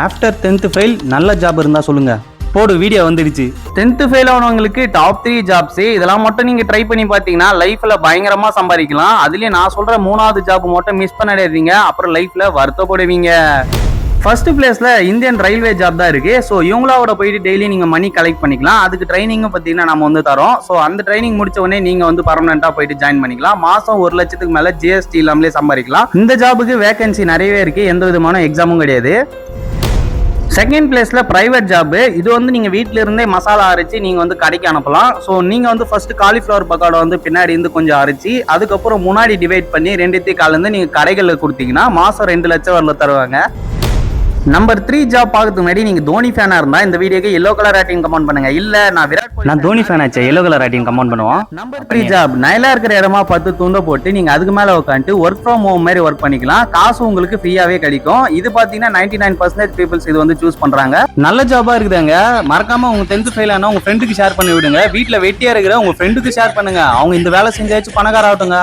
After 10th fail நல்ல job இருந்தால் சொல்லுங்கள். போடு, வீடியோ வந்துடுச்சு. 10th ஃபெயில் ஆனவங்களுக்கு டாப் 3 ஜாப்ஸ் இதெல்லாம் மட்டும் நீங்க ட்ரை பண்ணி பாத்தீங்கன்னா லைஃப்ல பயங்கரமா சம்பாதிக்கலாம். அதுலயும் நான் சொல்ற 3வது ஜாப் மட்டும் மிஸ் பண்ணிடாதீங்க, அப்புறம் லைஃப்ல வருத்தப்படுவீங்க. ஃபர்ஸ்ட் பிளேஸ்ல இந்தியன் ரயில்வே ஜாப் தான் இருக்கு. ஸோ இவங்களோட போயிட்டு டெய்லி நீங்க மணி கலெக்ட் பண்ணிக்கலாம். அதுக்கு ட்ரைனிங்கும் பார்த்தீங்கன்னா நம்ம வந்து தரோம். ஸோ அந்த ட்ரைனிங் முடிச்ச உடனே நீங்க வந்து பர்மனெண்டா போயிட்டு ஜாயின் பண்ணிக்கலாம். மாசம் 1 லட்சத்துக்கு மேல ஜிஎஸ்டி இல்லாமலே சம்பாதிக்கலாம். இந்த ஜாபுக்கு வேகன்சி நிறையவே இருக்கு, எந்த விதமான எக்ஸாமும் கிடையாது. செகண்ட் பிளேஸ்ல பிரைவேட் ஜாப். இது வந்து நீங்க வீட்ல இருந்தே மசாலா அரைச்சு நீங்க வந்து கடைக்கு அனுப்பலாம். ஸோ நீங்க வந்து ஃபர்ஸ்ட் காலிஃபிளவர் பக்கோடா வந்து பின்னாடி இருந்து கொஞ்சம் அரைச்சி அதுக்கப்புறம் முன்னாடி டிவைட் பண்ணி 2 காலேருந்து நீங்க கடைகளில் கொடுத்தீங்கன்னா மாசம் 2 லட்சம் வரல தருவாங்க. நம்பர் 3 ஜாப் பார்க்கறதுக்கு முன்னாடி நீங்க தோனி ஃபேனா இருந்தா இந்த வீடியோக்கு எல்லோ கலர் ரேட்டிங் கமெண்ட் பண்ணுங்க. இல்ல நான் தோனி ஃபேன் ஆச்சு, எல்லோ கலர் ரேட்டிங் கமெண்ட் பண்ணுவோம். நம்பர் 3 ஜாப் நைலா இருக்கிற இடமா 10 துண்டை போட்டு நீங்க அதுக்கு மேல உட்காந்துட்டு ஒர்க் ஃப்ரம் ஹோம் மாதிரி ஒர்க் பண்ணிக்கலாம். காசு உங்களுக்கு ஃப்ரீயாவே கிடைக்கும். இது பாத்தீங்கன்னா 99% பீப்புள்ஸ் இது வந்து சூஸ் பண்றாங்க. நல்ல ஜாபா இருக்குதாங்க. மறக்காம உங்க 10th ஃபெயில் ஆனா உங்க ஃப்ரெண்டுக்கு ஷேர் பண்ணி விடுங்க. வீட்டுல வெட்டியா இருக்கிற உங்க ஃப்ரெண்டுக்கு ஷேர் பண்ணுங்க. அவங்க இந்த வேலை செஞ்சாச்சும் பணக்கார ஆகட்டுங்க.